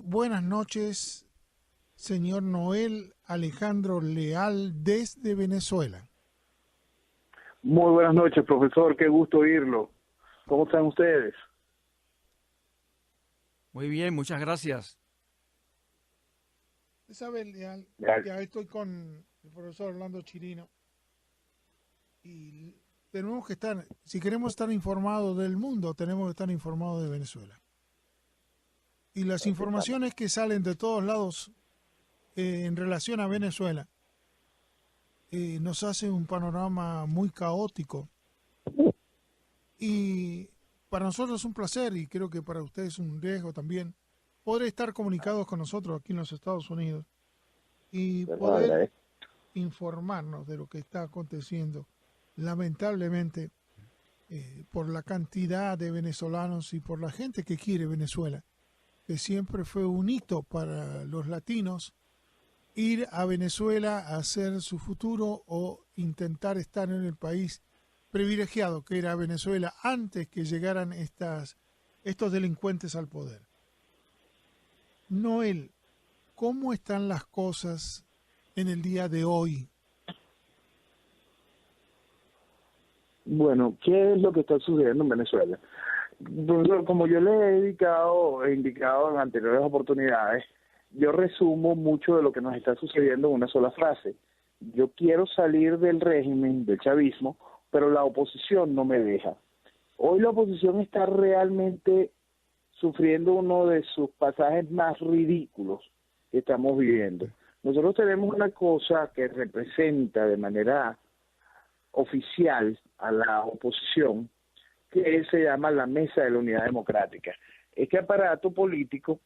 buenas noches, señor Noel Alejandro Leal desde Venezuela. Muy buenas noches, profesor. Qué gusto oírlo. ¿Cómo están ustedes? Muy bien, muchas gracias. Isabel Leal, ya estoy con el profesor Orlando Chirino y tenemos que estar, si queremos estar informados del mundo, tenemos que estar informados de Venezuela. Y las informaciones que salen de todos lados en relación a Venezuela nos hace un panorama muy caótico. Y para nosotros es un placer, y creo que para ustedes es un riesgo también, poder estar comunicados con nosotros aquí en los Estados Unidos y poder informarnos de lo que está aconteciendo. Lamentablemente, por la cantidad de venezolanos y por la gente que quiere Venezuela, que siempre fue un hito para los latinos ir a Venezuela a hacer su futuro o intentar estar en el país privilegiado que era Venezuela antes que llegaran estos delincuentes al poder. Noel, ¿cómo están las cosas en el día de hoy? Bueno, ¿qué es lo que está sucediendo en Venezuela? Profesor, como yo le he indicado en anteriores oportunidades, yo resumo mucho de lo que nos está sucediendo en una sola frase. Yo quiero salir del régimen, del chavismo, pero la oposición no me deja. Hoy la oposición está realmente sufriendo uno de sus pasajes más ridículos que estamos viviendo. Nosotros tenemos una cosa que representa de manera oficial a la oposición, que se llama la Mesa de la Unidad Democrática. Este aparato político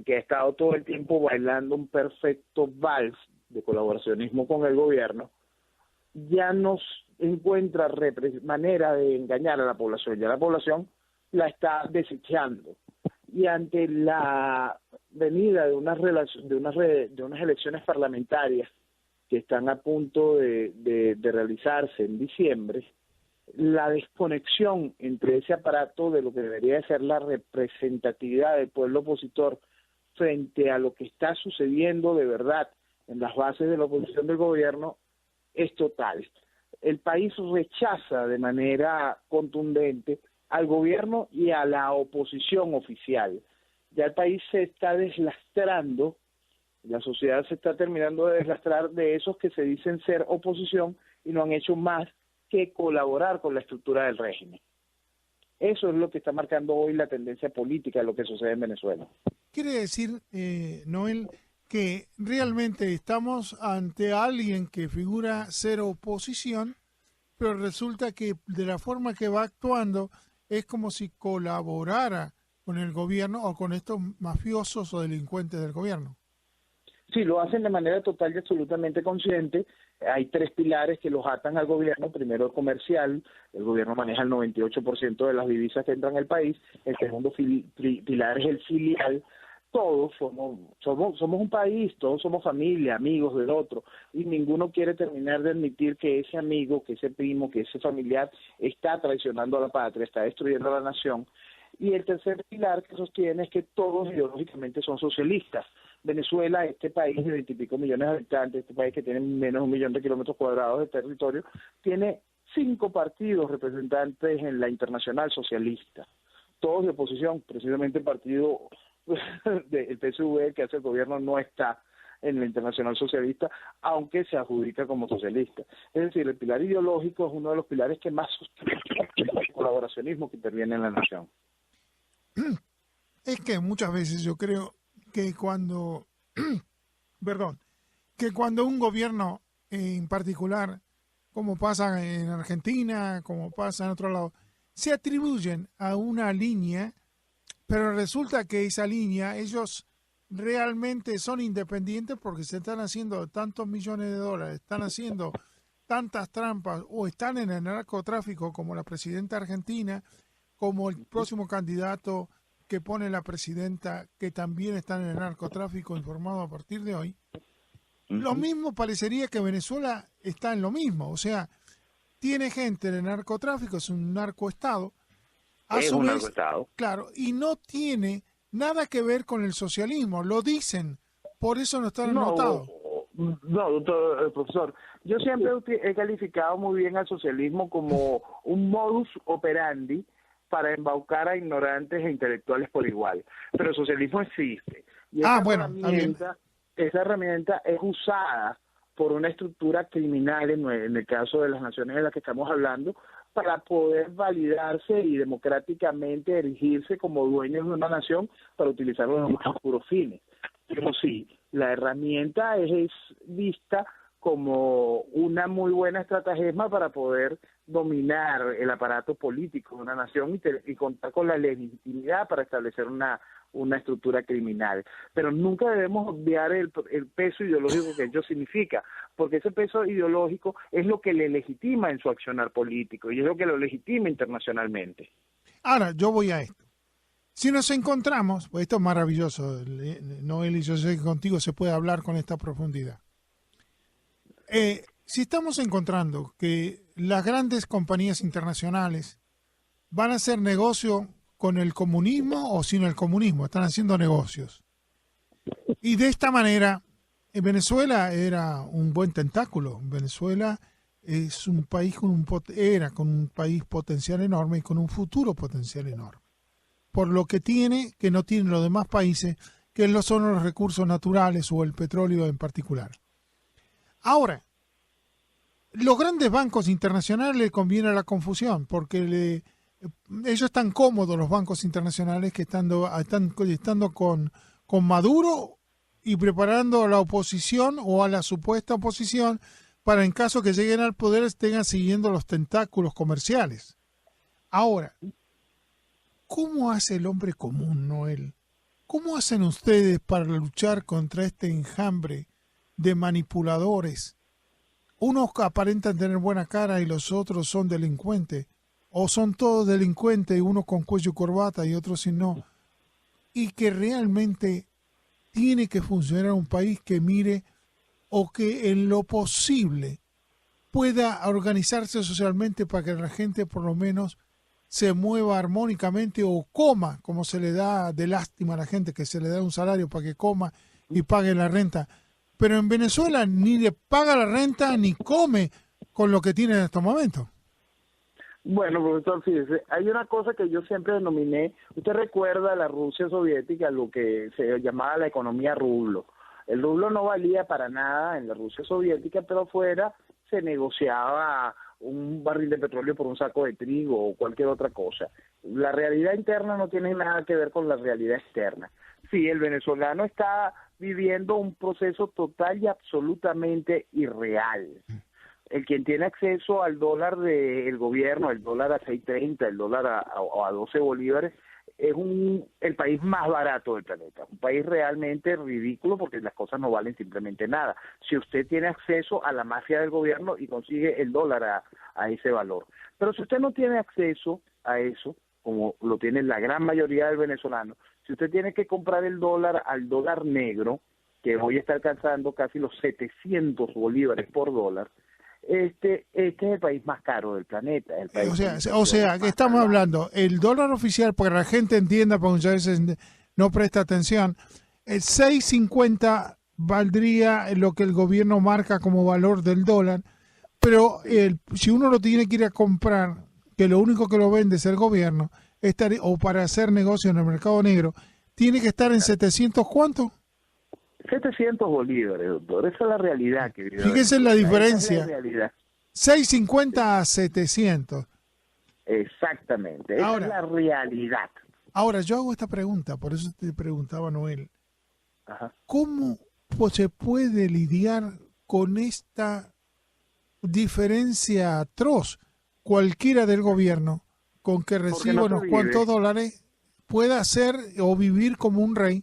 que ha estado todo el tiempo bailando un perfecto vals de colaboracionismo con el gobierno, ya nos encuentra manera de engañar a la población. Ya la población la está desechando. Y ante la venida de unas elecciones parlamentarias que están a punto de realizarse en diciembre, la desconexión entre ese aparato de lo que debería de ser la representatividad del pueblo opositor frente a lo que está sucediendo de verdad en las bases de la oposición del gobierno es total. El país rechaza de manera contundente al gobierno y a la oposición oficial. Ya el país se está deslastrando, la sociedad se está terminando de deslastrar de esos que se dicen ser oposición y no han hecho más que colaborar con la estructura del régimen. Eso es lo que está marcando hoy la tendencia política de lo que sucede en Venezuela. Quiere decir, Noel, que realmente estamos ante alguien que figura ser oposición, pero resulta que de la forma que va actuando es como si colaborara con el gobierno o con estos mafiosos o delincuentes del gobierno. Sí, lo hacen de manera total y absolutamente consciente. Hay tres pilares que los atan al gobierno. Primero, el comercial. El gobierno maneja el 98% de las divisas que entran al país. El segundo pilar es el filial. Todos somos un país, todos somos familia, amigos del otro, y ninguno quiere terminar de admitir que ese amigo, que ese primo, que ese familiar está traicionando a la patria, está destruyendo a la nación. Y el tercer pilar que sostiene es que todos ideológicamente son socialistas. Venezuela, este país de 20 y pico millones de habitantes, este país que tiene menos de 1 millón de kilómetros cuadrados de territorio, tiene 5 partidos representantes en la Internacional Socialista, todos de oposición. Precisamente el partido del PSV que hace el gobierno no está en la Internacional Socialista, aunque se adjudica como socialista. Es decir, el pilar ideológico es uno de los pilares que más sostiene el colaboracionismo que interviene en la nación. Es que muchas veces yo creo que cuando, que cuando un gobierno en particular, como pasa en Argentina, como pasa en otro lado, se atribuyen a una línea, pero resulta que esa línea, ellos realmente son independientes porque se están haciendo tantos millones de dólares, están haciendo tantas trampas o están en el narcotráfico como la presidenta argentina, como el próximo candidato que pone la presidenta, que también están en el narcotráfico informado a partir de hoy. Lo mismo parecería que Venezuela está en lo mismo, o sea, tiene gente en el narcotráfico, es un narcoestado, a Es su un vez, narcoestado. claro, y no tiene nada que ver con el socialismo. Lo dicen, por eso no están No, anotados. no, doctor, profesor. Yo siempre he calificado muy bien al socialismo como un modus operandi para embaucar a ignorantes e intelectuales por igual. Pero el socialismo existe. Y Bueno, está bien. esa herramienta es usada por una estructura criminal, en el caso de las naciones de las que estamos hablando, para poder validarse y democráticamente erigirse como dueños de una nación para utilizarlo en los más puros fines. Pero sí, la herramienta es vista como una muy buena estratagema para poder dominar el aparato político de una nación y contar con la legitimidad para establecer una estructura criminal. Pero nunca debemos obviar el peso ideológico que ello significa, porque ese peso ideológico es lo que le legitima en su accionar político y es lo que lo legitima internacionalmente. Ahora, yo voy a esto. Si nos encontramos, pues esto es maravilloso, Noel, y yo sé que contigo se puede hablar con esta profundidad. Si estamos encontrando que las grandes compañías internacionales van a hacer negocio con el comunismo o sin el comunismo, están haciendo negocios. Y de esta manera, Venezuela era un buen tentáculo. Venezuela es un país con un país potencial enorme y con un futuro potencial enorme. Por lo que tiene, que no tienen los demás países, que no son los recursos naturales o el petróleo en particular. Ahora, los grandes bancos internacionales les conviene la confusión, porque ellos están cómodos, los bancos internacionales, que estando con Maduro y preparando a la oposición o a la supuesta oposición para, en caso que lleguen al poder, estén siguiendo los tentáculos comerciales. Ahora, ¿cómo hace el hombre común, Noel? ¿Cómo hacen ustedes para luchar contra este enjambre de manipuladores? Unos aparentan tener buena cara y los otros son delincuentes. O son todos delincuentes, y unos con cuello y corbata y otros sin no. Y que realmente tiene que funcionar un país que mire o que en lo posible pueda organizarse socialmente para que la gente por lo menos se mueva armónicamente o coma, como se le da de lástima a la gente, que se le da un salario para que coma y pague la renta. Pero en Venezuela ni le paga la renta ni come con lo que tiene en estos momentos. Bueno, profesor, fíjese, hay una cosa que yo siempre denominé, usted recuerda la Rusia soviética, lo que se llamaba la economía rublo. El rublo no valía para nada en la Rusia soviética, pero afuera se negociaba un barril de petróleo por un saco de trigo o cualquier otra cosa. La realidad interna no tiene nada que ver con la realidad externa. Sí, el venezolano está viviendo un proceso total y absolutamente irreal. El quien tiene acceso al dólar del gobierno, el dólar a 6.30, el dólar a 12 bolívares, es el país más barato del planeta, un país realmente ridículo porque las cosas no valen simplemente nada. Si usted tiene acceso a la mafia del gobierno y consigue el dólar a ese valor. Pero si usted no tiene acceso a eso, como lo tiene la gran mayoría del venezolano, si usted tiene que comprar el dólar al dólar negro, que hoy está alcanzando casi los 700 bolívares por dólar, este es el país más caro del planeta. El país o sea, que estamos hablando, el dólar oficial, para que la gente entienda, porque muchas veces no presta atención, el 6.50 valdría lo que el gobierno marca como valor del dólar, pero si uno lo tiene que ir a comprar, que lo único que lo vende es el gobierno, o para hacer negocio en el mercado negro, tiene que estar en 700, ¿cuánto? 700 bolívares, doctor. Esa es la realidad. Fíjese en la diferencia. Esa es la realidad. 6.50 a 700. Exactamente. Esa es la realidad. Ahora, yo hago esta pregunta, por eso te preguntaba, Noel. Ajá. ¿Cómo se puede lidiar con esta diferencia atroz? Cualquiera del gobierno, con que reciba unos cuantos dólares, pueda hacer o vivir como un rey,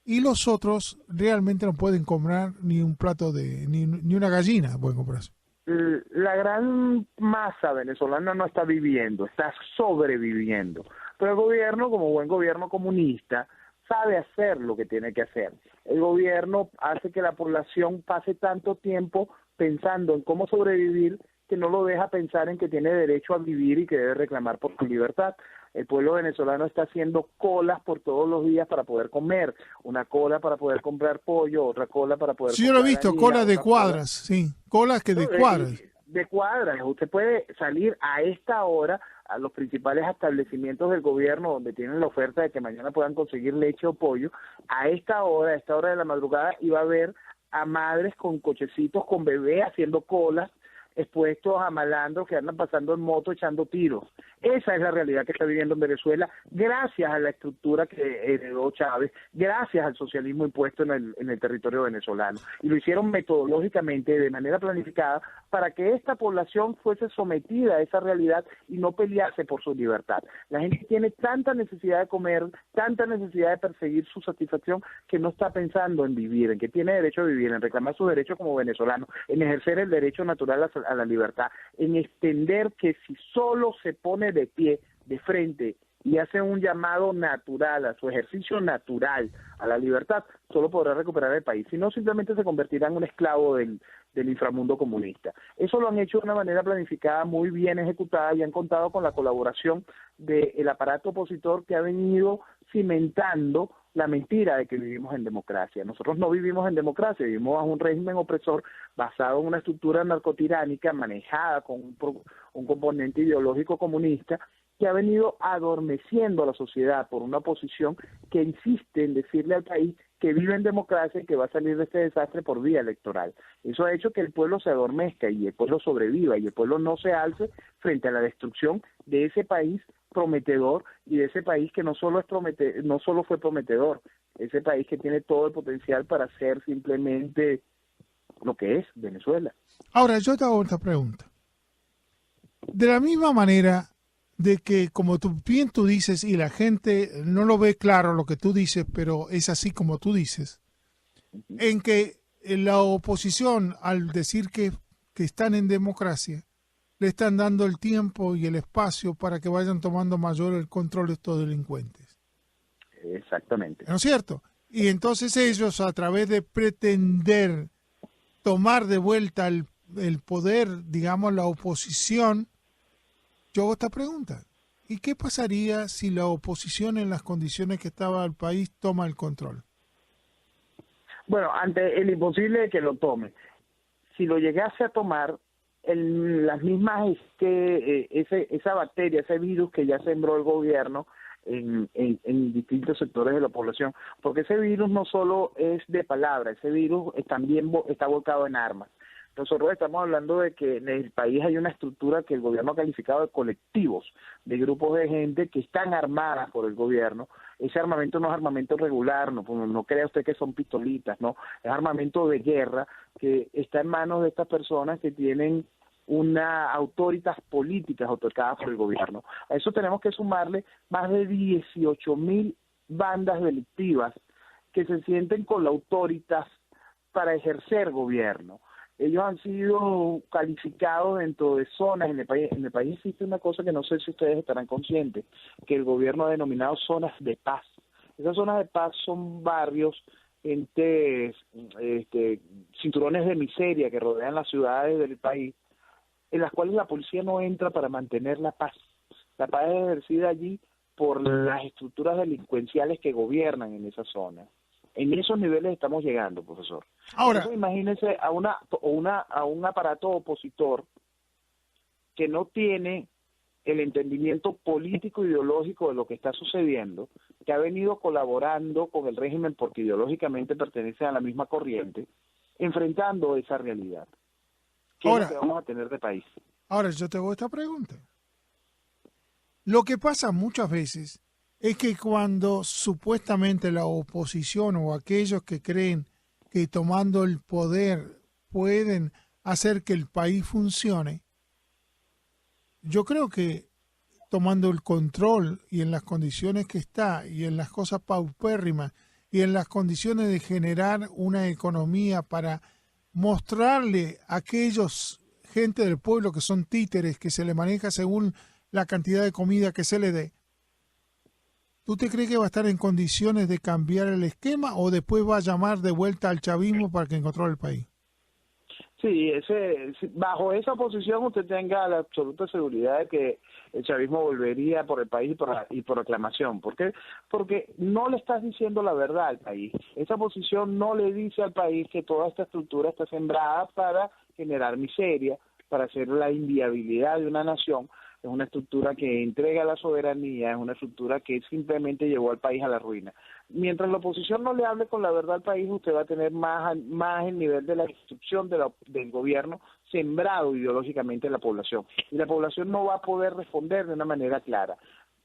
y los otros realmente no pueden comprar ni un plato ni una gallina pueden comprarse. La gran masa venezolana no está viviendo, está sobreviviendo. Pero el gobierno, como buen gobierno comunista, sabe hacer lo que tiene que hacer. El gobierno hace que la población pase tanto tiempo pensando en cómo sobrevivir que no lo deja pensar en que tiene derecho a vivir y que debe reclamar por su libertad. El pueblo venezolano está haciendo colas por todos los días para poder comer, una cola para poder comprar pollo, otra cola para poder Sí, yo lo he comprar visto, harina, colas de otra cuadras, sí, colas que cola, de cuadras. de cuadras. Usted puede salir a esta hora a los principales establecimientos del gobierno donde tienen la oferta de que mañana puedan conseguir leche o pollo, a esta hora de la madrugada, y va a ver a madres con cochecitos, con bebé haciendo colas, expuestos a malandros que andan pasando en moto echando tiros. Esa es la realidad que está viviendo en Venezuela, gracias a la estructura que heredó Chávez, gracias al socialismo impuesto en el territorio venezolano. Y lo hicieron metodológicamente, de manera planificada, para que esta población fuese sometida a esa realidad y no pelease por su libertad. La gente tiene tanta necesidad de comer, tanta necesidad de perseguir su satisfacción, que no está pensando en vivir, en que tiene derecho a vivir, en reclamar sus derechos como venezolano, en ejercer el derecho natural a la libertad, en extender que si solo se pone de pie, de frente, y hace un llamado natural, a su ejercicio natural, a la libertad, solo podrá recuperar el país. Si no, simplemente se convertirá en un esclavo del inframundo comunista. Eso lo han hecho de una manera planificada, muy bien ejecutada, y han contado con la colaboración del aparato opositor, que ha venido cimentando la mentira de que vivimos en democracia. Nosotros no vivimos en democracia, vivimos bajo un régimen opresor basado en una estructura narcotiránica manejada con un componente ideológico comunista, que ha venido adormeciendo a la sociedad por una oposición que insiste en decirle al país que vive en democracia y que va a salir de este desastre por vía electoral. Eso ha hecho que el pueblo se adormezca y el pueblo sobreviva y el pueblo no se alce frente a la destrucción de ese país prometedor, y de ese país que no solo fue prometedor, ese país que tiene todo el potencial para ser simplemente lo que es Venezuela. Ahora, yo te hago esta pregunta. De la misma manera de que, como bien tú dices, y la gente no lo ve claro lo que tú dices, pero es así como tú dices, en que la oposición, al decir que están en democracia, le están dando el tiempo y el espacio para que vayan tomando mayor el control de estos delincuentes. Exactamente. ¿No es cierto? Y entonces ellos, a través de pretender tomar de vuelta el poder, digamos, la oposición, yo hago esta pregunta. ¿Y qué pasaría si la oposición, en las condiciones que estaba el país, toma el control? Bueno, ante el imposible de que lo tome, si lo llegase a tomar, las mismas esa bacteria, ese virus que ya sembró el gobierno en distintos sectores de la población, porque ese virus no solo es de palabra, ese virus también está volcado en armas. Nosotros estamos hablando de que en el país hay una estructura que el gobierno ha calificado de colectivos, de grupos de gente que están armadas por el gobierno. Ese armamento no es armamento regular, no crea usted que son pistolitas, no, es armamento de guerra que está en manos de estas personas que tienen una autoritas políticas otorgadas por el gobierno. A eso tenemos que sumarle más de 18.000 bandas delictivas que se sienten con la autoritas para ejercer gobierno. Ellos han sido calificados dentro de zonas en el país. En el país existe una cosa que no sé si ustedes estarán conscientes, que el gobierno ha denominado zonas de paz. Esas zonas de paz son barrios, cinturones de miseria que rodean las ciudades del país, en las cuales la policía no entra para mantener la paz. La paz es ejercida allí por las estructuras delincuenciales que gobiernan en esa zona. En esos niveles estamos llegando, profesor. Ahora, entonces, imagínense a un aparato opositor que no tiene el entendimiento político ideológico de lo que está sucediendo, que ha venido colaborando con el régimen porque ideológicamente pertenece a la misma corriente, enfrentando esa realidad. ¿Qué es lo que vamos a tener de país? Ahora, yo te hago esta pregunta. Lo que pasa muchas veces es que cuando supuestamente la oposición o aquellos que creen que tomando el poder pueden hacer que el país funcione, yo creo que tomando el control y en las condiciones que está y en las cosas paupérrimas y en las condiciones de generar una economía para mostrarle a aquellos gente del pueblo que son títeres, que se le maneja según la cantidad de comida que se le dé, ¿tú te crees que va a estar en condiciones de cambiar el esquema o después va a llamar de vuelta al chavismo para que controle el país? Sí, bajo esa posición usted tenga la absoluta seguridad de que el chavismo volvería por el país y por aclamación. ¿Por qué? Porque no le estás diciendo la verdad al país. Esa posición no le dice al país que toda esta estructura está sembrada para generar miseria, para hacer la inviabilidad de una nación. Es una estructura que entrega la soberanía, es una estructura que simplemente llevó al país a la ruina. Mientras la oposición no le hable con la verdad al país, usted va a tener más el nivel de la instrucción del gobierno sembrado ideológicamente en la población. Y la población no va a poder responder de una manera clara.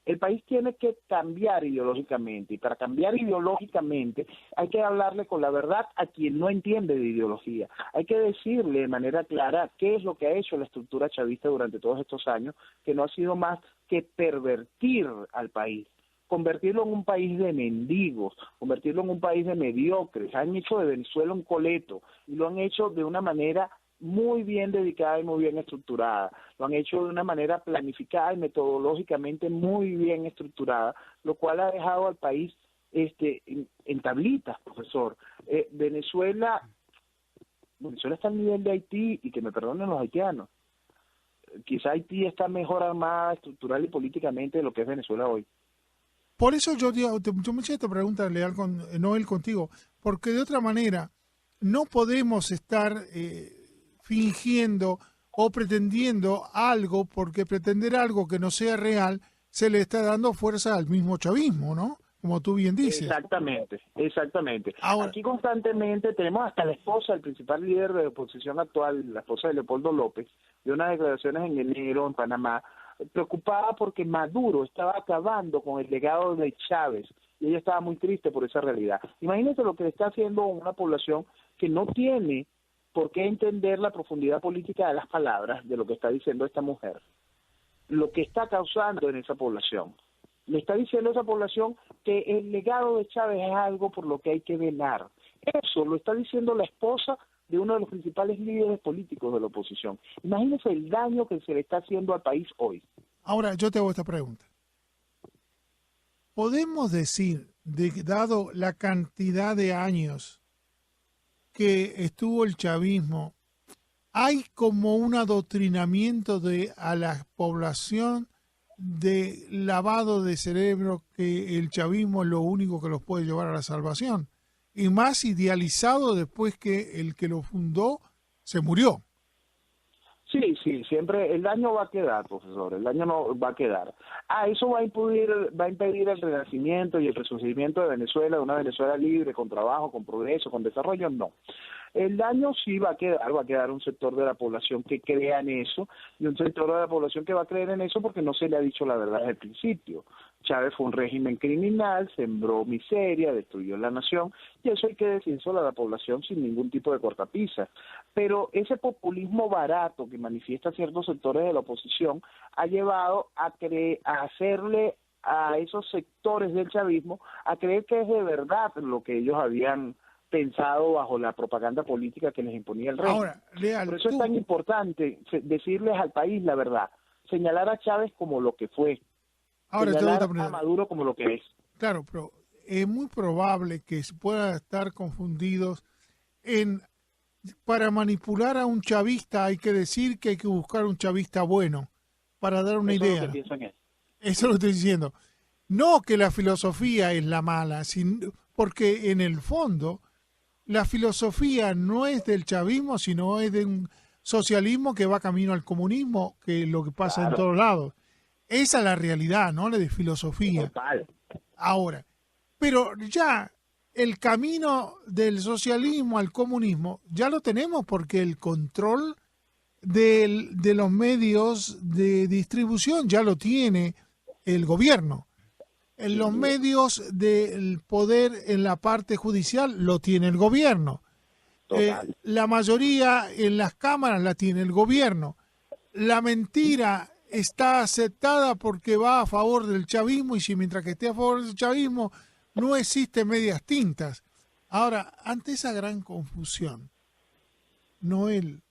El país tiene que cambiar ideológicamente, y para cambiar ideológicamente hay que hablarle con la verdad a quien no entiende de ideología. Hay que decirle de manera clara qué es lo que ha hecho la estructura chavista durante todos estos años, que no ha sido más que pervertir al país, convertirlo en un país de mendigos, convertirlo en un país de mediocres. Han hecho de Venezuela un coleto y lo han hecho de una manera muy bien dedicada y muy bien estructurada. Lo han hecho de una manera planificada y metodológicamente muy bien estructurada, lo cual ha dejado al país en tablitas, profesor. Venezuela está al nivel de Haití, y que me perdonen los haitianos. Quizá Haití está mejor armada estructural y políticamente de lo que es Venezuela hoy. Por eso yo me hice esta pregunta, Leal, Noel, contigo, porque de otra manera no podemos estar fingiendo o pretendiendo algo, porque pretender algo que no sea real se le está dando fuerza al mismo chavismo, ¿no? Como tú bien dices. Exactamente. Ahora, aquí constantemente tenemos hasta la esposa, el principal líder de la oposición actual, la esposa de Leopoldo López, de unas declaraciones en enero en Panamá, preocupada porque Maduro estaba acabando con el legado de Chávez, y ella estaba muy triste por esa realidad. Imagínense lo que le está haciendo una población que no tiene por qué entender la profundidad política de las palabras de lo que está diciendo esta mujer, lo que está causando en esa población. Le está diciendo a esa población que el legado de Chávez es algo por lo que hay que velar. Eso lo está diciendo la esposa de uno de los principales líderes políticos de la oposición. Imagínense el daño que se le está haciendo al país hoy. Ahora, yo te hago esta pregunta. ¿Podemos decir, dado la cantidad de años que estuvo el chavismo, hay como un adoctrinamiento a la población de lavado de cerebro, que el chavismo es lo único que los puede llevar a la salvación? Y más idealizado después que el que lo fundó se murió. Sí, siempre el daño va a quedar, profesor, el daño no va a quedar. Eso va a impedir el renacimiento y el resurgimiento de Venezuela, de una Venezuela libre, con trabajo, con progreso, con desarrollo, no. El daño sí va a quedar un sector de la población que crea en eso, y un sector de la población que va a creer en eso porque no se le ha dicho la verdad desde el principio. Chávez fue un régimen criminal, sembró miseria, destruyó la nación, y eso hay que decírselo a la población sin ningún tipo de cortapisas. Pero ese populismo barato que manifiesta ciertos sectores de la oposición ha llevado a hacerle a esos sectores del chavismo a creer que es de verdad lo que ellos habían pensado bajo la propaganda política que les imponía el régimen. Ahora, Leal, por eso es tan importante decirles al país la verdad, señalar a Chávez como lo que fue, señalar a Maduro como lo que es. Claro, pero es muy probable que se pueda estar confundidos para manipular a un chavista hay que decir que hay que buscar un chavista bueno, para dar una idea. Es lo que pienso en eso. Eso lo estoy diciendo. No que la filosofía es la mala, porque en el fondo la filosofía no es del chavismo, sino es de un socialismo que va camino al comunismo, que es lo que pasa en todos lados. Esa es la realidad, ¿no? La de filosofía. Total. Ahora, pero ya el camino del socialismo al comunismo ya lo tenemos, porque el control de los medios de distribución ya lo tiene el gobierno. En los medios del poder en la parte judicial lo tiene el gobierno. La mayoría en las cámaras la tiene el gobierno. La mentira está aceptada porque va a favor del chavismo, y si mientras que esté a favor del chavismo no existe medias tintas. Ahora, ante esa gran confusión, Noel,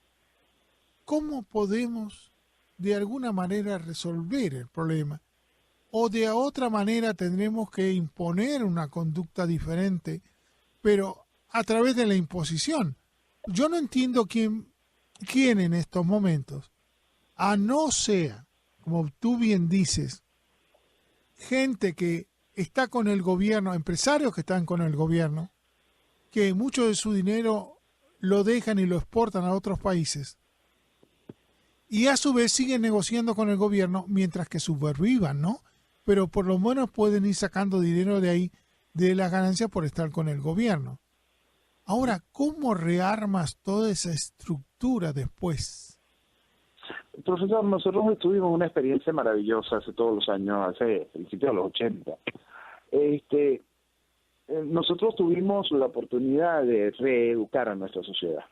¿cómo podemos de alguna manera resolver el problema? O de otra manera tendremos que imponer una conducta diferente, pero a través de la imposición. Yo no entiendo quién quién en estos momentos, a no sea, como tú bien dices, gente que está con el gobierno, empresarios que están con el gobierno, que mucho de su dinero lo dejan y lo exportan a otros países, y a su vez siguen negociando con el gobierno mientras que supervivan, ¿no? Pero por lo menos pueden ir sacando dinero de ahí, de las ganancias por estar con el gobierno. Ahora, ¿cómo rearmas toda esa estructura después? Profesor, nosotros tuvimos una experiencia maravillosa hace todos los años, hace principios de los 80. Nosotros tuvimos la oportunidad de reeducar a nuestra sociedad.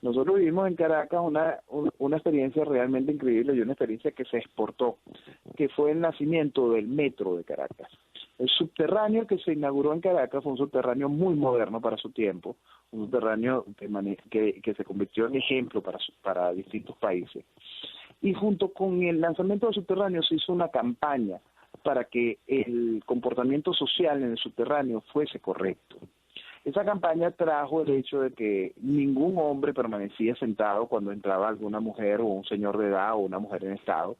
Nosotros vivimos en Caracas una experiencia realmente increíble y una experiencia que se exportó, que fue el nacimiento del metro de Caracas. El subterráneo que se inauguró en Caracas fue un subterráneo muy moderno para su tiempo, un subterráneo que se convirtió en ejemplo para distintos países. Y junto con el lanzamiento del subterráneo se hizo una campaña para que el comportamiento social en el subterráneo fuese correcto. Esa campaña trajo el hecho de que ningún hombre permanecía sentado cuando entraba alguna mujer o un señor de edad o una mujer en estado.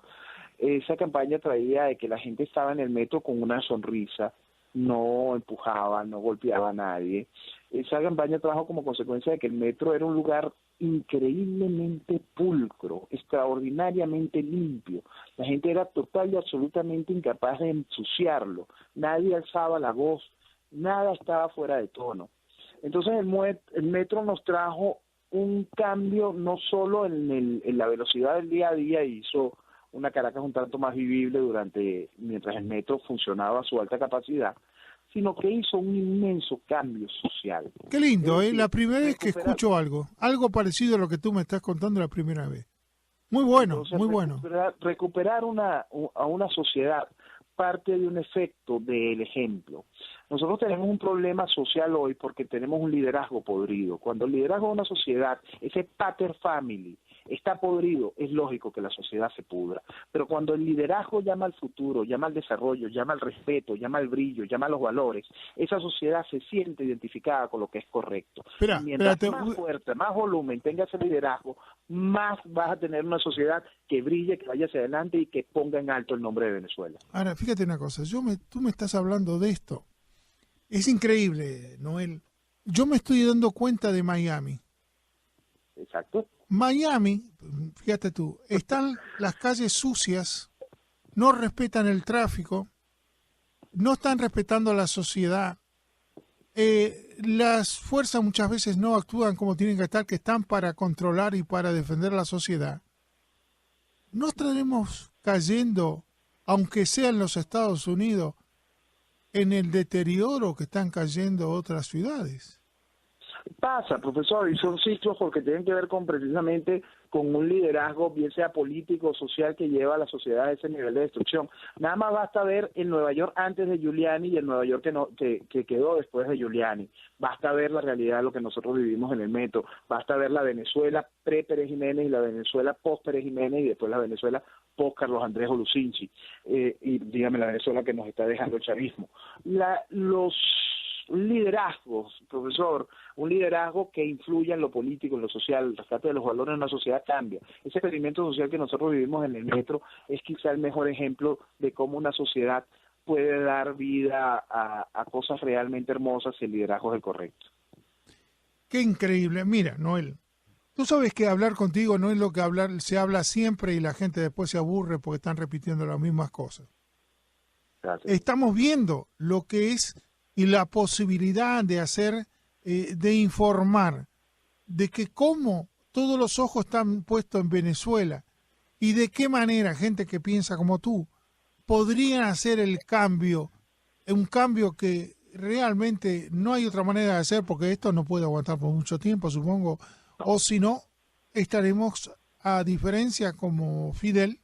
Esa campaña traía de que la gente estaba en el metro con una sonrisa, no empujaba, no golpeaba a nadie. Esa campaña trajo como consecuencia de que el metro era un lugar increíblemente pulcro, extraordinariamente limpio. La gente era total y absolutamente incapaz de ensuciarlo. Nadie alzaba la voz, nada estaba fuera de tono. Entonces el metro nos trajo un cambio no solo en la velocidad del día a día, y hizo una Caracas un tanto más vivible mientras el metro funcionaba a su alta capacidad, sino que hizo un inmenso cambio social. Qué lindo, ¿eh? La primera vez que escucho algo parecido a lo que tú me estás contando la primera vez. Muy bueno, Entonces, muy bueno. Recuperar a una sociedad parte de un efecto del ejemplo. Nosotros tenemos un problema social hoy porque tenemos un liderazgo podrido. Cuando el liderazgo de una sociedad, ese pater family, está podrido, es lógico que la sociedad se pudra. Pero cuando el liderazgo llama al futuro, llama al desarrollo, llama al respeto, llama al brillo, llama a los valores, esa sociedad se siente identificada con lo que es correcto. Y mientras más fuerte, más volumen tenga ese liderazgo, más vas a tener una sociedad que brille, que vaya hacia adelante y que ponga en alto el nombre de Venezuela. Ahora, fíjate una cosa, tú me estás hablando de esto. Es increíble, Noel. Yo me estoy dando cuenta de Miami. Exacto. Miami, fíjate tú, están las calles sucias, no respetan el tráfico, no están respetando la sociedad. Las fuerzas muchas veces no actúan como tienen que estar, que están para controlar y para defender la sociedad. ¿No estaremos cayendo, aunque sea en los Estados Unidos, en el deterioro que están cayendo otras ciudades? Pasa, profesor, y son ciclos porque tienen que ver precisamente con un liderazgo, bien sea político o social, que lleva a la sociedad a ese nivel de destrucción. Nada más basta ver el Nueva York antes de Giuliani y el Nueva York que quedó después de Giuliani. Basta ver la realidad de lo que nosotros vivimos en el metro. Basta ver la Venezuela pre-Pérez Jiménez y la Venezuela post-Pérez Jiménez y después la Venezuela post-Carlos Andrés Olucinchi. Y dígame la Venezuela que nos está dejando el chavismo. Los liderazgos, profesor, un liderazgo que influya en lo político, en lo social, el rescate de los valores en una sociedad cambia. Ese experimento social que nosotros vivimos en el metro es quizá el mejor ejemplo de cómo una sociedad puede dar vida a cosas realmente hermosas si el liderazgo es el correcto. Qué increíble. Mira, Noel, tú sabes que hablar contigo no es lo que se habla siempre y la gente después se aburre porque están repitiendo las mismas cosas. Gracias. Estamos viendo lo que es y la posibilidad de hacer, de informar, de que cómo todos los ojos están puestos en Venezuela y de qué manera gente que piensa como tú podrían hacer el cambio, un cambio que realmente no hay otra manera de hacer porque esto no puede aguantar por mucho tiempo, supongo, o si no, estaremos a diferencia como Fidel,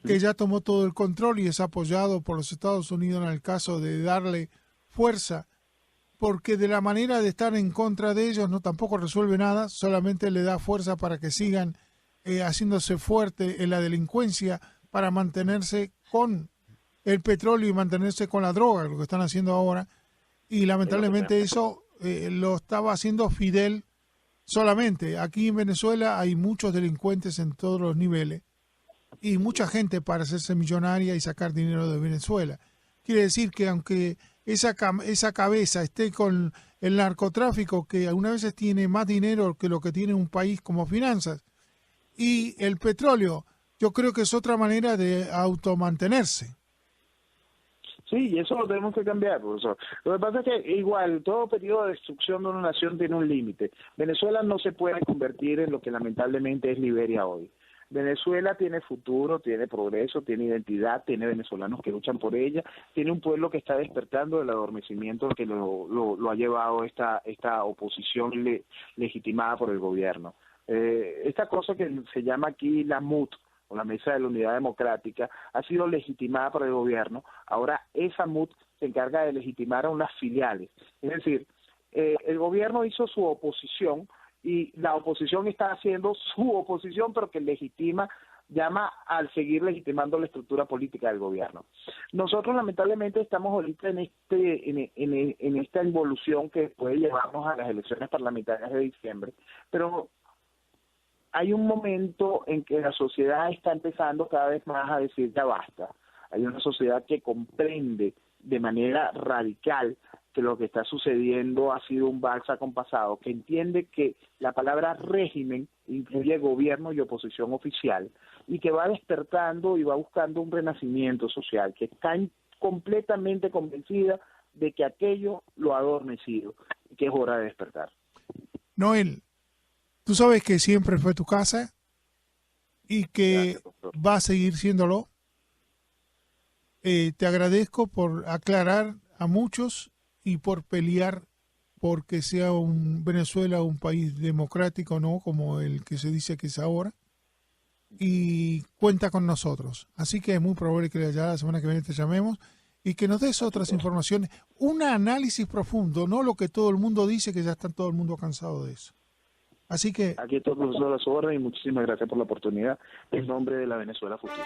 que ya tomó todo el control y es apoyado por los Estados Unidos en el caso de darle fuerza, porque de la manera de estar en contra de ellos no tampoco resuelve nada, solamente le da fuerza para que sigan haciéndose fuerte en la delincuencia, para mantenerse con el petróleo y mantenerse con la droga, lo que están haciendo ahora, y lamentablemente eso lo estaba haciendo Fidel solamente. Aquí en Venezuela hay muchos delincuentes en todos los niveles y mucha gente para hacerse millonaria y sacar dinero de Venezuela. Quiere decir que aunque esa cabeza esté con el narcotráfico, que algunas veces tiene más dinero que lo que tiene un país como finanzas, y el petróleo, yo creo que es otra manera de automantenerse. Sí, y eso lo tenemos que cambiar, profesor. Lo que pasa es que igual, todo periodo de destrucción de una nación tiene un límite. Venezuela no se puede convertir en lo que lamentablemente es Liberia hoy. Venezuela tiene futuro, tiene progreso, tiene identidad, tiene venezolanos que luchan por ella, tiene un pueblo que está despertando del adormecimiento que lo ha llevado esta oposición legitimada por el gobierno. Esta cosa que se llama aquí la MUD, o la Mesa de la Unidad Democrática, ha sido legitimada por el gobierno. Ahora esa MUD se encarga de legitimar a unas filiales. Es decir, el gobierno hizo su oposición y la oposición está haciendo su oposición, pero que legitima, llama al seguir legitimando la estructura política del gobierno. Nosotros lamentablemente estamos ahorita en esta involución que puede llevarnos a las elecciones parlamentarias de diciembre, pero hay un momento en que la sociedad está empezando cada vez más a decir ya basta. Hay una sociedad que comprende de manera radical que lo que está sucediendo ha sido un vals acompasado, que entiende que la palabra régimen incluye gobierno y oposición oficial, y que va despertando y va buscando un renacimiento social, que está completamente convencida de que aquello lo ha adormecido y que es hora de despertar. Noel, tú sabes que siempre fue tu casa y que va a seguir siéndolo. Te agradezco por aclarar a muchos y por pelear porque sea Venezuela un país democrático, no como el que se dice que es ahora. Y cuenta con nosotros. Así que es muy probable que ya la semana que viene te llamemos y que nos des otras informaciones. Un análisis profundo, no lo que todo el mundo dice, que ya está todo el mundo cansado de eso. Así que aquí está el profesor a su orden y muchísimas gracias por la oportunidad en nombre de la Venezuela Futura.